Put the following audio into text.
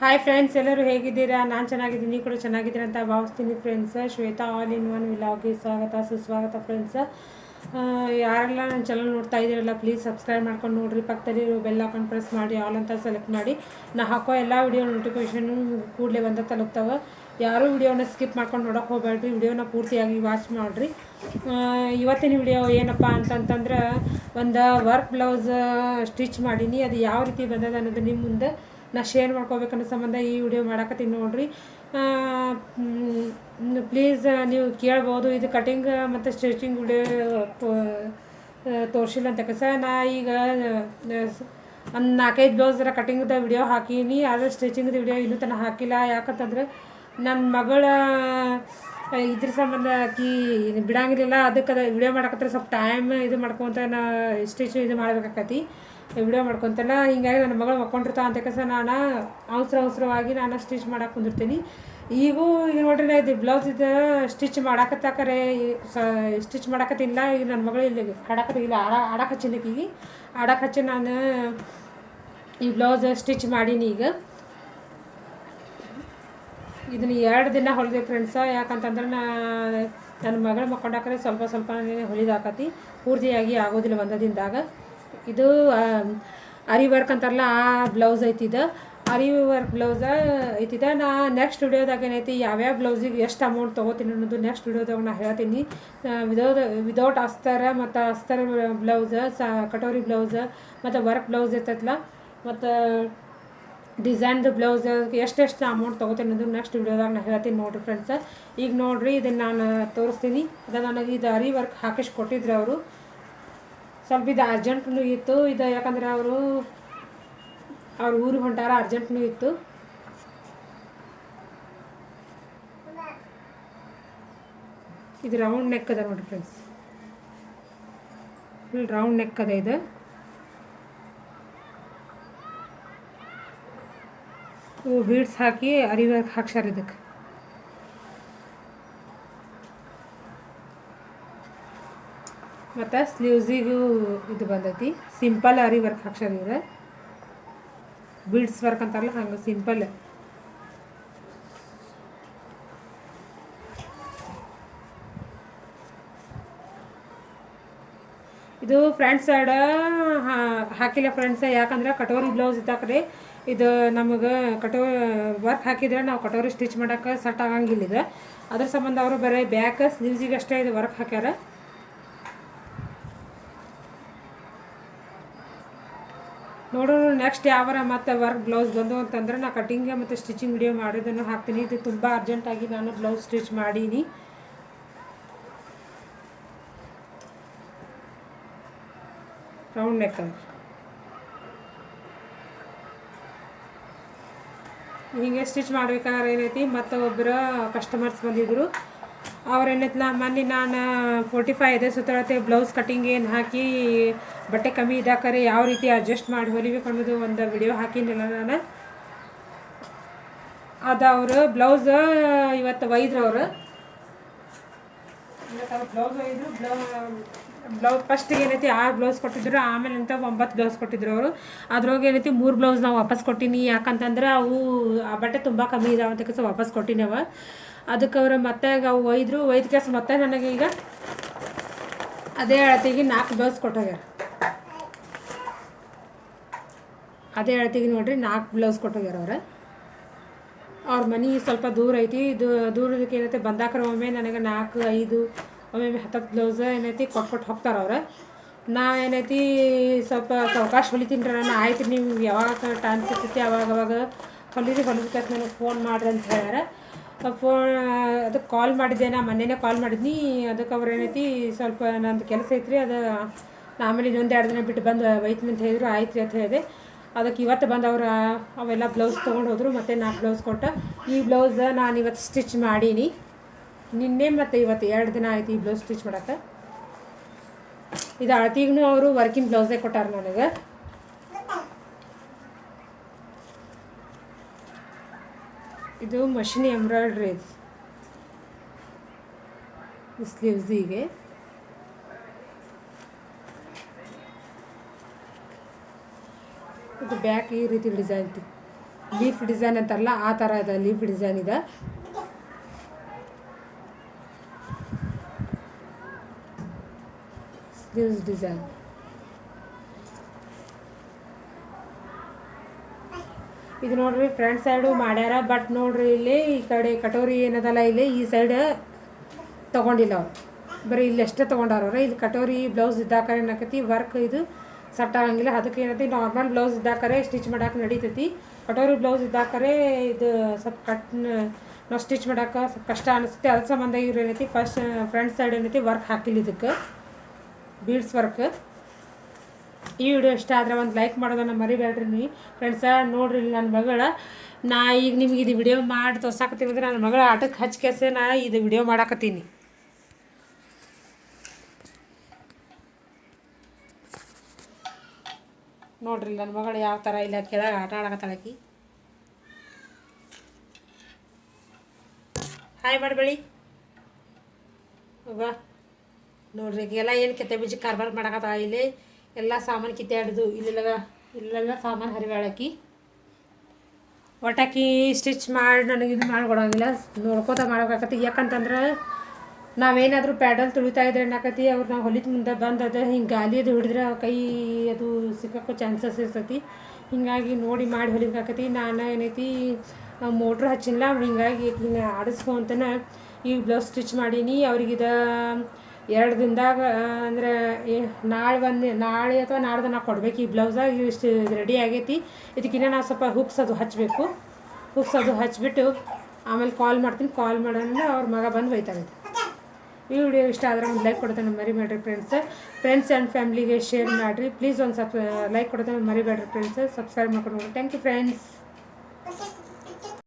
Hi friends, ಎಲ್ಲರೂ ಹೇಗಿದ್ದೀರಾ? ನಾನು ಚೆನ್ನಾಗಿದ್ದೀನಿ, ನೀವು ಕೂಡ ಚೆನ್ನಾಗಿದ್ದೀರಾ ಅಂತ ಭಾವಿಸ್ತೀನಿ friends. Shweta all in one ವಿಲಾಗ್ಗೆ ಸ್ವಾಗತ ಸುಸ್ವಾಗತ ಫ್ರೆಂಡ್ಸ್. ಯಾರೆಲ್ಲ ನನ್ನ ಚಾನಲ್ ನೋಡ್ತಾ ಇದ್ದೀರಲ್ಲ, ಪ್ಲೀಸ್ ಸಬ್ಸ್ಕ್ರೈಬ್ ಮಾಡ್ಕೊಂಡು ನೋಡಿರಿ. ಪಕ್ಕದಲ್ಲಿ ಬೆಲ್ ಹಾಕೊಂಡು ಪ್ರೆಸ್ ಮಾಡಿ, ಆಲ್ ಅಂತ ಸೆಲೆಕ್ಟ್ ಮಾಡಿ. ನಾ ಹಾಕೋ ಎಲ್ಲ ವಿಡಿಯೋ ನೋಟಿಫಿಕೇಷನ್ ಕೂಡಲೇ ಬಂದ ತಲುಪ್ತಾವೆ. ಯಾರೂ ವಿಡಿಯೋನ ಸ್ಕಿಪ್ ಮಾಡ್ಕೊಂಡು ನೋಡೋಕೆ ಹೋಗಬೇಡ್ರಿ, ವಿಡಿಯೋನ ಪೂರ್ತಿಯಾಗಿ ವಾಚ್ ಮಾಡಿರಿ. ಇವತ್ತಿನ ವಿಡಿಯೋ ಏನಪ್ಪ ಅಂತಂತಂದ್ರೆ, ಒಂದು ವರ್ಕ್ ಬ್ಲೌಸ್ ಸ್ಟಿಚ್ ಮಾಡೀನಿ. ಅದು ಯಾವ ರೀತಿ ಬಂದದ ಅನ್ನೋದು ನಿಮ್ಮ ಮುಂದೆ ನಾ ಶೇರ್ ಮಾಡ್ಕೋಬೇಕನ್ನೋ ಸಂಬಂಧ ಈ ವಿಡಿಯೋ ಮಾಡಕತ್ತೀನಿ ನೋಡಿರಿ. ಪ್ಲೀಸ್ ನೀವು ಕೇಳ್ಬೋದು, ಇದು ಕಟಿಂಗ್ ಮತ್ತು ಸ್ಟಿಚಿಂಗ್ ವಿಡಿಯೋ ತೋರಿಸಿಲ್ಲ ಅಂತ ಕೆಲಸ. ನಾ ಈಗ ಒಂದು 4-5 ಬ್ಲೌಸರ ಕಟಿಂಗ್ದ ವಿಡಿಯೋ ಹಾಕೀನಿ, ಆದರೆ ಸ್ಟಿಚಿಂಗ್ದು ವಿಡಿಯೋ ಇನ್ನೂ ತನಕ ಹಾಕಿಲ್ಲ. ಯಾಕಂತಂದ್ರೆ ನನ್ನ ಮಗಳ ಇದ್ರ ಸಂಬಂಧ ಆಕಿ ಬಿಡಂಗಿಲ್ಲ. ಅದಕ್ಕೆ ವಿಡಿಯೋ ಮಾಡಕತ್ತಾರೆ ಸ್ವಲ್ಪ ಟೈಮ್ ಇದು ಮಾಡ್ಕೊತ ನಾ ಸ್ಟಿಚ್ ಇದು ಮಾಡ್ಬೇಕಾಕತಿ, ವಿಡಿಯೋ ಮಾಡ್ಕೊತಲ್ಲ. ಹೀಗಾಗಿ ನನ್ನ ಮಗಳು ಮಕ್ಕೊಂಡಿರ್ತಾವೆ ಅಂತ ಕೆಲಸ ನಾನು ಅವಸರವಾಗಿ ನಾನು ಸ್ಟಿಚ್ ಮಾಡಕ್ಕೆ ಕುಂದಿರ್ತೀನಿ. ಈಗ ನೋಡ್ರಿ, ನಾ ಇದು ಬ್ಲೌಸ್ ಇದು ಸ್ಟಿಚ್ ಮಾಡಾಕತ್ತಾಕರೆ ಸ್ಟಿಚ್ ಮಾಡಾಕತ್ತಿಲ್ಲ. ಈಗ ನನ್ನ ಮಗಳು ಇಲ್ಲಿ ಇಲ್ಲ ಆಡಕ್ಕೆ ಹಚ್ಚಿನಕೀಗಿ ಆಡಕ್ಕೆ ಹಚ್ಚಿ ನಾನು ಈ ಬ್ಲೌಸ್ ಸ್ಟಿಚ್ ಮಾಡೀನಿ. ಈಗ ಇದನ್ನು 2 ದಿನ ಹೊಲಿದೆ ಫ್ರೆಂಡ್ಸ. ಯಾಕಂತಂದ್ರೆ ನನ್ನ ಮಗಳು ಮಕ್ಕೊಂಡಾಕರೆ ಸ್ವಲ್ಪ ಹೊಲಿದಾಕತಿ, ಪೂರ್ತಿಯಾಗಿ ಆಗೋದಿಲ್ಲ ಒಂದೇ ದಿನದಾಗ. ಇದು ಅರಿ ವರ್ಕ್ ಅಂತಾರಲ್ಲ, ಆ ಬ್ಲೌಸ್ ಐತಿದ ಅರಿ ವರ್ಕ್ ಬ್ಲೌಸ ಐತಿದ. ನಾ ನೆಕ್ಸ್ಟ್ ವಿಡಿಯೋದಾಗ ಏನೈತಿ ಯಾವ್ಯಾವ ಬ್ಲೌಸಿಗೆ ಎಷ್ಟು ಅಮೌಂಟ್ ತೊಗೋತೀನಿ ಅನ್ನೋದು ನೆಕ್ಸ್ಟ್ ವಿಡಿಯೋದಾಗ ನಾ ಹೇಳ್ತೀನಿ. ವಿದೌಟ್ ಅಸ್ತರ ಮತ್ತು ಅಸ್ತರ ಬ್ಲೌಸ್, ಕಟೋರಿ ಬ್ಲೌಸ್ ಮತ್ತು ವರ್ಕ್ ಬ್ಲೌಸ್ ಇರ್ತೈತಲ್ಲ, ಮತ್ತು ಡಿಸೈನ್ದು ಬ್ಲೌಸ್ ಎಷ್ಟು ಅಮೌಂಟ್ ತೊಗೋತೀನಿ ಅನ್ನೋದು ನೆಕ್ಸ್ಟ್ ವಿಡಿಯೋದಾಗ ನಾನು ಹೇಳ್ತೀನಿ ನೋಡಿರಿ ಫ್ರೆಂಡ್ಸ. ಈಗ ನೋಡಿರಿ, ಇದನ್ನು ನಾನು ತೋರಿಸ್ತೀನಿ. ಅದು ನನಗೆ ಇದು ಅರಿ ವರ್ಕ್ ಹಾಕಿಸಿ ಕೊಟ್ಟಿದ್ರು ಅವರು. ಸ್ವಲ್ಪ ಇದು ಅರ್ಜೆಂಟ್ನೂ ಇತ್ತು. ಇದು ಯಾಕಂದರೆ ಅವ್ರ ಊರಿಗೆ ಹೊಂಟಾರ, ಅರ್ಜೆಂಟ್ನೂ ಇತ್ತು. ಇದು ರೌಂಡ್ ನೆಕ್ ಅದ ನೋಡಿರಿ ಫ್ರೆಂಡ್ಸ್, ಫುಲ್ ರೌಂಡ್ ನೆಕ್ ಅದ. ಇದು ಬೀಡ್ಸ್ ಹಾಕಿ ಅರಿ ವರ್ಕ್ ಹಾಕ್ಸಾರ ಇದಕ್ಕೆ. ಮತ್ತು ಸ್ಲೀವ್ಸಿಗೂ ಇದು ಬಂದೈತಿ, ಸಿಂಪಲ್ ಅರಿ ವರ್ಕ್ ಹಾಕ್ಸಾರ. ಇದು ಬೀಡ್ಸ್ ವರ್ಕ್ ಅಂತಾರಲ್ಲ, ಹಂಗೆ ಸಿಂಪಲ್. ಇದು ಫ್ರಂಟ್ ಸೈಡ್ ಹಾಕಿಲ್ಲ ಫ್ರೆಂಡ್ಸ, ಯಾಕಂದ್ರೆ ಕಟೋರಿ ಬ್ಲೌಸ್ ಇದ್ದಾಕ್ರೆ ಇದು ನಮಗೆ ವರ್ಕ್ ಹಾಕಿದ್ರೆ ನಾವು ಕಟೋರಿ ಸ್ಟಿಚ್ ಮಾಡೋಕೆ ಸೆಟ್ ಆಗಂಗಿಲ್ಲ. ಇದು ಅದ್ರ ಸಂಬಂಧ ಅವರು ಬರೀ ಬ್ಯಾಕ್ ಸ್ಲೀವ್ಸಿಗೆ ಅಷ್ಟೇ ಇದು ವರ್ಕ್ ಹಾಕ್ಯಾರ. ನೋಡೋಣ ನೆಕ್ಸ್ಟ್ ಯಾವಾರ ಮತ್ತು ವರ್ಕ್ ಬ್ಲೌಸ್ ಬಂದು ಅಂತಂದ್ರೆ ನಾ ಕಟಿಂಗ್ ಮತ್ತು ಸ್ಟಿಚಿಂಗ್ ವಿಡಿಯೋ ಮಾಡೋದನ್ನು ಹಾಕ್ತೀನಿ. ಇದು ತುಂಬ ಅರ್ಜೆಂಟಾಗಿ ನಾನು ಬ್ಲೌಸ್ ಸ್ಟಿಚ್ ಮಾಡೀನಿ. ರೌಂಡ್ ನೆಕ್ ಹೀಗೆ ಸ್ಟಿಚ್ ಮಾಡ್ಬೇಕಾದ್ರೆ ಏನೈತಿ, ಮತ್ತು ಒಬ್ಬರು ಕಸ್ಟಮರ್ಸ್ ಬಂದಿದ್ದರು. ಅವ್ರೇನೈತಲ್ಲ, ಮೊನ್ನೆ ನಾನು 45 ಇದೆ ಸುತ್ತಳತೆ ಬ್ಲೌಸ್ ಕಟಿಂಗ್ ಏನು ಹಾಕಿ ಬಟ್ಟೆ ಕಮ್ಮಿ ಇದ್ದಾಕರೆ ಯಾವ ರೀತಿ ಅಡ್ಜಸ್ಟ್ ಮಾಡಿ ಹೊಲಿಬೇಕು ಅನ್ನೋದು ಒಂದು ವಿಡಿಯೋ ಹಾಕಿನಿಲ್ಲ ನಾನು. ಅದು ಅವರು ಬ್ಲೌಸ್ ಇವತ್ತು ಒಯ್ದ್ರು. ಅವರು ಬ್ಲೌಸ್ ಒಯ್ದರು. ಬ್ಲೌಸ್ ಫಸ್ಟಿಗೆ ಏನೈತಿ 6 ಬ್ಲೌಸ್ ಕೊಟ್ಟಿದ್ರು, ಆಮೇಲೆ ಅಂತ 9 ಬ್ಲೌಸ್ ಕೊಟ್ಟಿದ್ರು ಅವರು. ಅದ್ರೊಳಗೆ ಏನೈತಿ 3 ಬ್ಲೌಸ್ ನಾವು ವಾಪಸ್ ಕೊಟ್ಟಿನಿ. ಯಾಕಂತಂದ್ರೆ ಅವು ಆ ಬಟ್ಟೆ ತುಂಬ ಕಮ್ಮಿ ಇದಾವೆ ಅಂತ ಕೆಲಸ ವಾಪಸ್ ಕೊಟ್ಟಿನಿ ಅವ. ಅದಕ್ಕೆ ಅವರು ಮತ್ತೆ ಅವು ಒಯ್ದರು. ಒಯ್ದ ಕೆಲಸ ಮತ್ತೆ ನನಗೆ ಈಗ ಅದೇ ಅಳತೆಗೆ 4 ಬ್ಲೌಸ್ ಕೊಟ್ಟೋಗ್ಯಾರ. ಅದೇ ಅಳತೆಗೆ ನೋಡಿರಿ 4 ಬ್ಲೌಸ್ ಕೊಟ್ಟೋಗ್ಯಾರ ಅವ್ರ ಮನೆ ಸ್ವಲ್ಪ ದೂರ ಐತಿ. ದೂರದಕ್ಕೆ ಏನೈತಿ ಬಂದಾಕ್ರ ಒಮ್ಮೆ ನನಗೆ 4, 5 ಒಮ್ಮೆ 10 ಬ್ಲೌಸ್ ಏನೈತಿ ಕೊಟ್ಟು ಹೋಗ್ತಾರೆ ಅವ್ರು. ನಾವೇನೈತಿ ಸ್ವಲ್ಪ ಅವಕಾಶ ಹೊಲಿತೀನಿ ರೀ ನಾನು. ಆಯ್ತು, ನಿಮ್ಗೆ ಯಾವಾಗ ಟೈಮ್ ಸಿಗ್ತೈತಿ ಅವಾಗ ಹೊಲಿದು ಕೆಲಸ ನನಗೆ ಫೋನ್ ಮಾಡ್ರಿ ಅಂತ ಹೇಳ್ಯಾರ. ಅದಕ್ಕೆ ಕಾಲ್ ಮಾಡಿದ್ದೆ, ನಾ ಮೊನ್ನೆನೇ ಕಾಲ್ ಮಾಡಿದ್ನಿ. ಅದಕ್ಕೆ ಅವ್ರು ಏನೈತಿ ಸ್ವಲ್ಪ ನಂದು ಕೆಲಸ ಐತ್ರಿ, ಅದು ಆಮೇಲೆ ಇನ್ನೊಂದು 2 ದಿನ ಬಿಟ್ಟು ಬಂದು ಒಯ್ತೀನಿ ಅಂತ ಹೇಳಿದ್ರು. ಆಯ್ತು ರೀ ಅಂತ ಹೇಳಿದೆ. ಅದಕ್ಕೆ ಇವತ್ತು ಬಂದವ್ರು ಅವೆಲ್ಲ ಬ್ಲೌಸ್ ತೊಗೊಂಡು ಹೋದರು. ಮತ್ತು 4 ಬ್ಲೌಸ್ ಕೊಟ್ಟು ಈ ಬ್ಲೌಸ್ ನಾನು ಇವತ್ತು ಸ್ಟಿಚ್ ಮಾಡೀನಿ. ನಿನ್ನೆ ಮತ್ತು ಇವತ್ತು 2 ದಿನ ಆಯ್ತು ಈ ಬ್ಲೌಸ್ ಸ್ಟಿಚ್ ಮಾಡೋಕ್ಕೆ. ಇದು ಅಳತಿಗೂ ಅವರು ವರ್ಕಿಂಗ್ ಬ್ಲೌಸೇ ಕೊಟ್ಟಾರ ನನಗೆ. ಇದು ಮಷಿನ್ ಎಂಬ್ರಾಯ್ಡ್ರಿ. ಇದು ಸ್ಲೀವ್ಸಿಗೆ ಇದು ಬ್ಯಾಕ್ ಈ ರೀತಿ ಡಿಸೈನ್ ಲೀಫ್ ಡಿಸೈನ್ ಅಂತಾರಲ್ಲ ಆ ಥರ ಇದೆ, ಲೀಫ್ ಡಿಸೈನ್ ಇದೆ. ಸ್ಲೀವ್ಸ್ ಡಿಸೈನ್ ಇದು ನೋಡ್ರಿ ಫ್ರಂಟ್ ಸೈಡು ಮಾಡ್ಯಾರ. ಬಟ್ ನೋಡ್ರಿ ಇಲ್ಲಿ ಈ ಕಡೆ ಕಟೋರಿ ಏನದಲ್ಲ ಇಲ್ಲಿ ಈ ಸೈಡ್ ತೊಗೊಂಡಿಲ್ಲ ಅವ್ರು, ಬರೀ ಇಲ್ಲಿ ಅಷ್ಟೇ ತೊಗೊಂಡವ್ರವ್ರೆ. ಇಲ್ಲಿ ಕಟೋರಿ ಬ್ಲೌಸ್ ಇದ್ದಾಕರೆ ಏನಾಕತಿ ವರ್ಕ್ ಇದು ಸೆಟ್ ಆಗಂಗಿಲ್ಲ. ಅದಕ್ಕೆ ಏನೈತಿ ನಾರ್ಮಲ್ ಬ್ಲೌಸ್ ಇದ್ದಾಕರೆ ಸ್ಟಿಚ್ ಮಾಡೋಕೆ ನಡೀತೈತಿ. ಕಟೋರಿ ಬ್ಲೌಸ್ ಇದ್ದಾಕರೆ ಇದು ಸ್ವಲ್ಪ ನಾವು ಸ್ಟಿಚ್ ಮಾಡೋಕೆ ಸ್ವಲ್ಪ ಕಷ್ಟ ಅನಿಸುತ್ತೆ. ಅದ್ರ ಸಂಬಂಧ ಇವ್ರು ಏನೈತಿ ಫಸ್ಟ್ ಫ್ರಂಟ್ ಸೈಡ್ ಏನೈತಿ ವರ್ಕ್ ಹಾಕಿಲ್ಲ, ಇದಕ್ಕೆ ಬೀಡ್ಸ್ ವರ್ಕ್. ಈ ವಿಡಿಯೋ ಇಷ್ಟ ಆದರೆ ಒಂದು ಲೈಕ್ ಮಾಡೋದನ್ನು ಮರಿಬೇಡ್ರಿ ನೀವು ಫ್ರೆಂಡ್ಸ. ನೋಡ್ರಿ ನನ್ನ ಮಗಳ ನಾ ಈಗ ನಿಮ್ಗೆ ಇದು ವಿಡಿಯೋ ಮಾಡಿ ತೋರ್ಸಾಕತ್ತೀನಿ ಅಂದರೆ ನನ್ನ ಮಗಳ ಆಟಕ್ಕೆ ಹಚ್ಕೆಸೆ ನಾ ಇದು ವಿಡಿಯೋ ಮಾಡಾಕತ್ತೀನಿ. ನೋಡ್ರಿ ನನ್ನ ಮಗಳು ಯಾವ ಥರ ಇಲ್ಲ ಕೆಳಗೆ ಆಟ ಆಡಕತ್ತಾಳಕಿ. ಹಾಯ್ ಮಾಡಬೇಡಿ ಬಾ. ನೋಡ್ರಿ ಎಲ್ಲ ಏನು ಕೆತ್ತೆ ಬೀಜ ಕಾರ್ಬಾರ್ ಮಾಡಕತ್ತಾಳ. ಇಲ್ಲಿ ಎಲ್ಲ ಸಾಮಾನು ಕಿತ್ತಾಡಿದು ಇಲ್ಲೆಲ್ಲ ಸಾಮಾನು ಹರಿವಾಳಕಿ ಒಟ್ಟಾಕಿ ಸ್ಟಿಚ್ ಮಾಡಿ ನನಗೆ ಇದು ಮಾಡಿಕೊಡೋಂಗಿಲ್ಲ, ನೋಡ್ಕೋತ ಮಾಡೋಕ್ಕಾಕತಿ. ಯಾಕಂತಂದ್ರೆ ನಾವೇನಾದರೂ ಪ್ಯಾಡಲ್ ತುಳಿತಾ ಇದ್ರೆ ಏನಾಕತಿ ಅವ್ರು ನಾವು ಹೊಲಿದ ಮುಂದೆ ಬಂದದ ಹಿಂಗೆ ಗಾಲಿ ಅದು ಹಿಡಿದ್ರೆ ಕೈ ಅದು ಸಿಕ್ಕೋ ಚಾನ್ಸಸ್ ಇರ್ತೈತಿ. ಹೀಗಾಗಿ ನೋಡಿ ಮಾಡಿ ಹೊಲಿಬೇಕಾಕತಿ. ನಾನು ಏನೈತಿ ಮೋಟ್ರ್ ಹಚ್ಚಿಲ್ಲ, ಹೀಗಾಗಿ ಹಿಂಗೆ ಆಡಿಸ್ಕೊಂತನ ಈ ಬ್ಲೌಸ್ ಸ್ಟಿಚ್ ಮಾಡೀನಿ. ಅವ್ರಿಗಿದ 2 ದಿನದಾಗ ಅಂದರೆ ನಾಳೆ ಅಥವಾ ನಾಡ್ದು ನಾವು ಕೊಡ್ಬೇಕು ಈ ಬ್ಲೌಸಾಗ. ಇಷ್ಟು ರೆಡಿ ಆಗೈತಿ. ಇದಕ್ಕಿನ್ನ ನಾವು ಸ್ವಲ್ಪ ಹುಕ್ಸ್ ಅದು ಹಚ್ಚಬೇಕು. ಹುಕ್ಸ್ ಅದು ಹಚ್ಬಿಟ್ಟು ಆಮೇಲೆ ಕಾಲ್ ಮಾಡ್ತೀನಿ. ಕಾಲ್ ಮಾಡೋಣ ಅವ್ರ ಮಗ ಬಂದು ಒಯ್ತಾನೆ. ಈ ವಿಡಿಯೋ ಇಷ್ಟ ಆದರೆ ಒಂದು ಲೈಕ್ ಕೊಡ್ತಾನೆ ಮರಿಬೇಡ್ರಿ ಫ್ರೆಂಡ್ಸ್ ಆ್ಯಂಡ್ ಫ್ಯಾಮ್ಲಿಗೆ ಶೇರ್ ಮಾಡಿರಿ ಪ್ಲೀಸ್. ಒಂದು ಲೈಕ್ ಕೊಡ್ತಾನೆ ಮರಿಬೇಡ್ರಿ ಫ್ರೆಂಡ್ಸ್. ಸಬ್ಸ್ಕ್ರೈಬ್ ಮಾಡ್ಕೊಂಡು. Thank you friends.